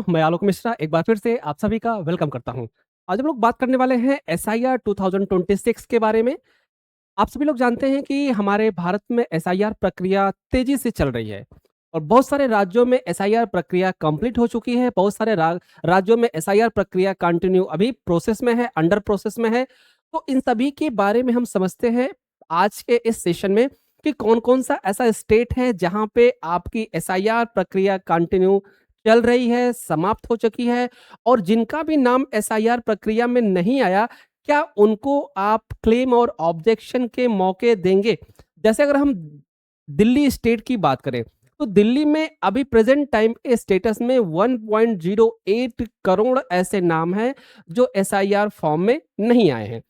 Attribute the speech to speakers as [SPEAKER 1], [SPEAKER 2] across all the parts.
[SPEAKER 1] मैं आलोक मिश्रा एक बार फिर से आप सभी का वेलकम करता हूं। आज हम लोग बात करने वाले हैं एसआईआर 2026 के बारे में। आप सभी लोग जानते हैं कि हमारे भारत में एसआईआर प्रक्रिया तेजी से चल रही है और बहुत सारे राज्यों में एसआईआर प्रक्रिया कंप्लीट हो चुकी है। बहुत सारे राज्यों में एसआईआर प्रक्रिया कंटिन्यू अभी प्रोसेस में है, अंडर प्रोसेस में है। तो इन सभी के बारे में हम समझते हैं आज के इस सेशन में कि कौन-कौन सा ऐसा स्टेट है जहां पे आपकी एसआईआर प्रक्रिया कंटिन्यू चल रही है, समाप्त हो चुकी है और जिनका भी नाम एसआईआर प्रक्रिया में नहीं आया, क्या उनको आप क्लेम और ऑब्जेक्शन के मौके देंगे? जैसे अगर हम दिल्ली स्टेट की बात करें, तो दिल्ली में अभी प्रेज़ेंट टाइम के स्टेटस में 1.08 करोड़ ऐसे नाम हैं, जो एसआईआर फॉर्म में नहीं आए हैं,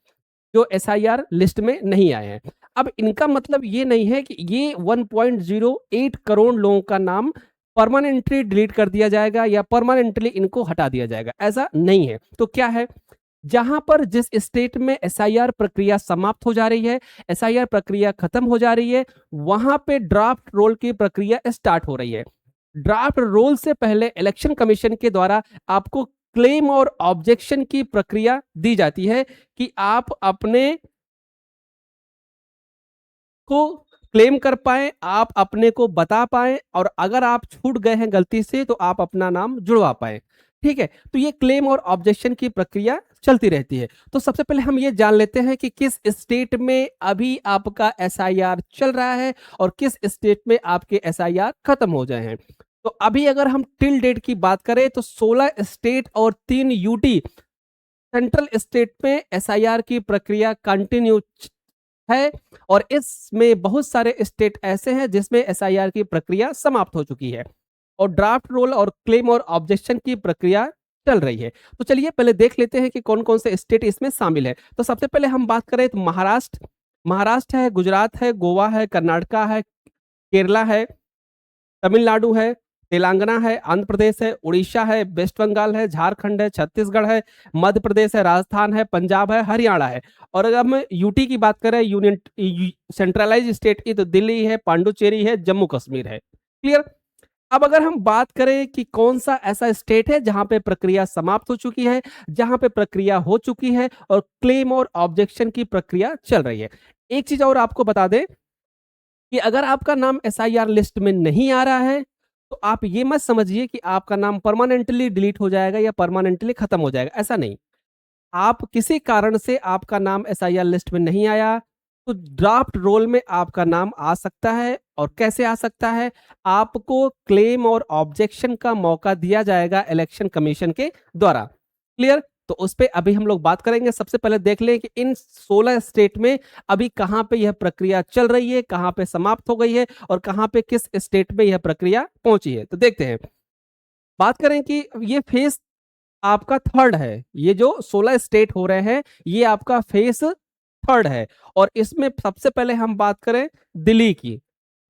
[SPEAKER 1] जो एसआईआर लिस्ट में नहीं आए हैं। अब इनका मतलब ये नहीं है कि ये 1.08 करोड़ लोगों का नाम परमानेंटली डिलीट कर दिया जाएगा या परमानेंटली इनको हटा दिया जाएगा, ऐसा नहीं है। तो क्या है? जहां पर जिस स्टेट में एसआईआर प्रक्रिया समाप्त हो जा रही है, एसआईआर प्रक्रिया खत्म हो जा रही है, वहां पे ड्राफ्ट रोल की प्रक्रिया स्टार्ट हो रही है। ड्राफ्ट रोल से पहले इलेक्शन कमीशन के द्वारा आपको क्लेम और ऑब्जेक्शन की प्रक्रिया दी जाती है कि आप अपने को क्लेम कर पाएँ, आप अपने को बता पाएँ और अगर आप छूट गए हैं गलती से तो आप अपना नाम जुड़वा पाएँ। ठीक है? तो ये क्लेम और ऑब्जेक्शन की प्रक्रिया चलती रहती है। तो सबसे पहले हम ये जान लेते हैं कि किस स्टेट में अभी आपका एसआईआर चल रहा है और किस स्टेट में आपके एसआईआर खत्म हो गए हैं। तो अभी अगर हम टिल डेट की बात करें तो 16 स्टेट और 3 यूटी सेंट्रल स्टेट में एसआईआर की प्रक्रिया कंटिन्यू है और इसमें बहुत सारे स्टेट ऐसे हैं जिसमें एसआईआर की प्रक्रिया समाप्त हो चुकी है और ड्राफ्ट रोल और क्लेम और ऑब्जेक्शन की प्रक्रिया चल रही है। तो चलिए पहले देख लेते हैं कि कौन-कौन से स्टेट इसमें शामिल है। तो सबसे पहले हम बात करें तो महाराष्ट्र है, गुजरात है, गोवा है, कर्नाटका है, केरला है, तमिलनाडु है, तेलंगाना है, आंध्र प्रदेश है, उड़ीसा है, वेस्ट बंगाल है, झारखंड है, छत्तीसगढ़ है, मध्य प्रदेश है, राजस्थान है, पंजाब है, हरियाणा है। और अगर हम यूटी की बात करें यूनियन सेंट्रलाइज स्टेट की तो दिल्ली है, पांडुचेरी है, जम्मू कश्मीर है। क्लियर? अब अगर हम बात करें कि कौन-सा ऐसा स्टेट है जहाँ पे प्रक्रिया समाप्त हो चुकी है, जहाँ पे प्रक्रिया हो चुकी है और क्लेम और ऑब्जेक्शन की प्रक्रिया चल रही है। एक चीज़ और आपको बता दें कि अगर आपका नाम एसआईआर लिस्ट में नहीं आ रहा है, तो आप ये मत समझिए कि आपका नाम परमानेंटली डिलीट हो जाएगा या परमानेंटली खत्म हो जाएगा, ऐसा नहीं। आप किसी कारण से आपका नाम एसआईआर लिस्ट में नहीं आया, तो ड्राफ्ट रोल में आपका नाम आ सकता है और कैसे आ सकता है? आपको क्लेम और ऑब्जेक्शन का मौका दिया जाएगा इलेक्शन कमीशन के द्वारा। क्लियर? तो उस पे अभी हम लोग बात करेंगे। सबसे पहले देख लें कि इन 16 स्टेट में अभी कहाँ पे यह प्रक्रिया चल रही है, कहाँ पे समाप्त हो गई है और कहाँ पे किस स्टेट में यह प्रक्रिया पहुँची है। तो देखते हैं। बात करें कि ये फेज़ आपका 3rd है। ये जो 16 स्टेट हो रहे हैं, ये आपका फेज़ 3rd है और इसमें सबसे पहले हम बात करें दिल्ली की।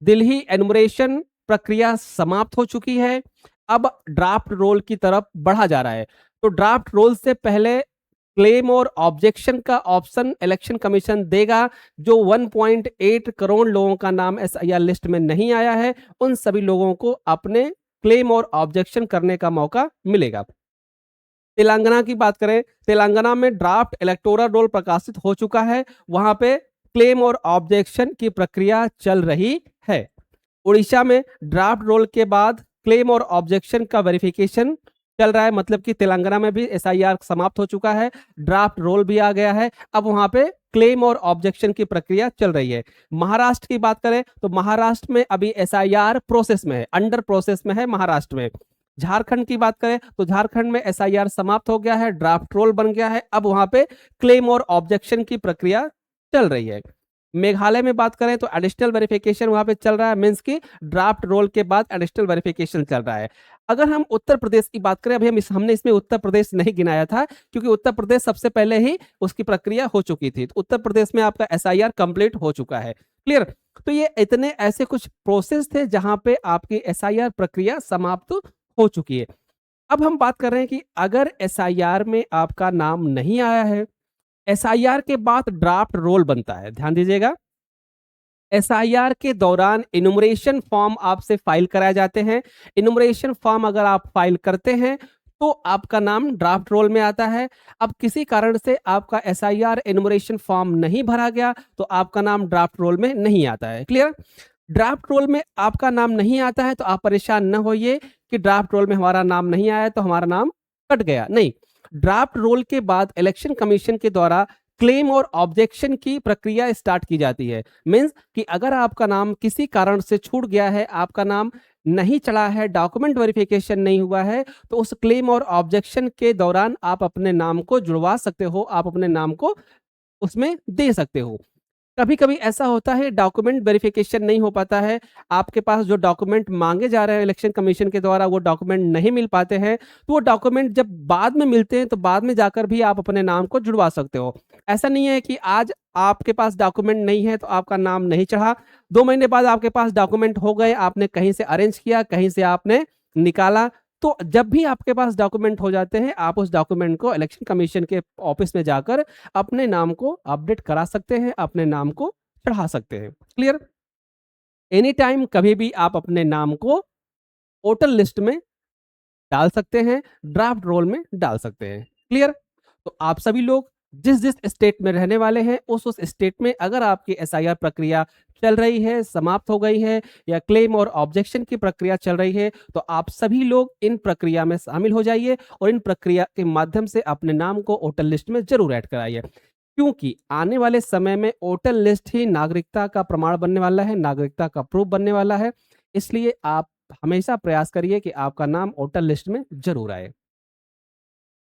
[SPEAKER 1] दिल्ली एनुमरेशन प्रक्रिया समाप्त हो चुकी है। अब ड्राफ्ट रोल की तरफ बढ़ा जा रहा है। तो ड्राफ्ट रोल से पहले क्लेम और ऑब्जेक्शन का ऑप्शन इलेक्शन कमीशन देगा। जो 1.8 करोड़ लोगों का नाम एसआईआर लिस्ट में नहीं आया है, उन सभी लोगों को अपने क्लेम और ऑब्जेक्शन करने का मौका मिलेगा। तेलंगाना की बात करें, तेलंगाना में ड्राफ्ट इलेक्टोरल रोल प्रकाशित हो चुका है, वहाँ पे क्लेम और ऑब्जेक्शन की प्रक्रिया चल रही है। उड़ीसा में ड्राफ्ट रोल के बाद क्लेम और ऑब्जेक्शन का वेरिफिकेशन चल रहा है, मतलब कि तेलंगाना में भी एसआईआर समाप्त हो चुका है, ड्राफ्ट रोल भी आ गया है, अब वहाँ पे क्लेम और ऑब्जेक्शन की प्रक्रिया चल रही है। महाराष्ट्र की बात करें तो महाराष्ट्र में अभी एसआईआर प्रोसेस में है, अंडर प्रोसेस में है महाराष्ट्र में। झारखंड की बात करें तो झारखंड में एसआईआर समाप्त हो गया है, ड्राफ्ट रोल बन गया है, अब वहां पे क्लेम और ऑब्जेक्शन की प्रक्रिया चल रही है। मेघालय में बात करें तो एडिशनल वेरिफिकेशन वहां पे चल रहा है, मींस की ड्राफ्ट रोल के बाद एडिशनल वेरिफिकेशन चल रहा है। अगर हम उत्तर प्रदेश की बात करें, अभी हमने इसमें उत्तर प्रदेश नहीं गिनाया था क्योंकि उत्तर प्रदेश सबसे पहले ही उसकी प्रक्रिया हो चुकी थी। तो उत्तर प्रदेश में आपका एसआईआर कंप्लीट हो चुका है। क्लियर? तो ये इतने ऐसे कुछ प्रोसेस थे जहां पे आपकी एसआईआर प्रक्रिया समाप्त हो चुकी है। अब हम बात कर रहे हैं कि अगर एसआईआर में आपका नाम नहीं आया है, एसआईआर के बाद ड्राफ्ट रोल बनता है, ध्यान दीजिएगा। एसआईआर के दौरान इनुमरेशन फॉर्म आपसे फाइल कराए जाते हैं। इनुमरेशन फॉर्म अगर आप फाइल करते हैं, तो आपका नाम ड्राफ्ट रोल में आता है। अब किसी कारण से आपका एसआईआर इनुमरेशन फॉर्म नहीं भरा गया, तो आपका नाम ड्राफ्ट रोल में नहीं आता है। क्लियर? ड्राफ्ट रोल में आपका नाम नहीं आता है, तो आप परेशान न होइए कि ड्राफ्ट रोल में हमारा नाम नहीं आया, तो हमारा नाम कट गया। नहीं, ड्राफ्ट रोल के बाद इलेक्शन कमीशन के द्वारा क्लेम और ऑब्जेक्शन की प्रक्रिया स्टार्ट की जाती है। मीन्स कि अगर आपका नाम किसी कारण से छूट गया है, आपका नाम नहीं चढ़ा है, डॉक्यूमेंट वेरिफिकेशन नहीं हुआ है, तो उस क्लेम और ऑब्जेक्शन के दौरान आप अपने नाम को जुड़वा सकते हो, आप अपने नाम को उसमें दे सकते हो। कभी-कभी ऐसा होता है डॉक्यूमेंट वेरिफिकेशन नहीं हो पाता है, आपके पास जो डॉक्यूमेंट माँगे जा रहे हैं इलेक्शन कमीशन के द्वारा वो डॉक्यूमेंट नहीं मिल पाते हैं, तो वो डॉक्यूमेंट जब बाद में मिलते हैं तो बाद में जाकर भी आप अपने नाम को जुड़वा सकते हो। ऐसा नहीं है कि आज आपके पास डॉक्यूमेंट नहीं है तो आपका नाम नहीं चढ़ा, 2 महीने बाद आपके पास डॉक्यूमेंट हो गए, आपने कहीं से अरेंज किया, कहीं से आपने निकाला, तो जब भी आपके पास डॉक्यूमेंट हो जाते हैं, आप उस डॉक्यूमेंट को इलेक्शन कमीशन के ऑफिस में जाकर अपने नाम को अपडेट करा सकते हैं, अपने नाम को चढ़ा सकते हैं। क्लियर? एनी टाइम कभी भी आप अपने नाम को वोटर लिस्ट में डाल सकते हैं, ड्राफ्ट रोल में डाल सकते हैं। क्लियर? तो आप सभी लोग जिस-जिस स्टेट में रहने वाले हैं, उस-उस स्टेट में अगर आपकी एसआईआर प्रक्रिया चल रही है, समाप्त हो गई है या क्लेम और ऑब्जेक्शन की प्रक्रिया चल रही है, तो आप सभी लोग इन प्रक्रिया में शामिल हो जाइए और इन प्रक्रिया के माध्यम से अपने नाम को वोटर लिस्ट में ज़रूर ऐड कराइए। क्योंकि आने वाले समय में वोटर लिस्ट ही नागरिकता का प्रमाण बनने वाला है, नागरिकता का प्रूफ बनने वाला है। इसलिए आप हमेशा प्रयास करिए कि आपका नाम वोटर लिस्ट में ज़रूर आए।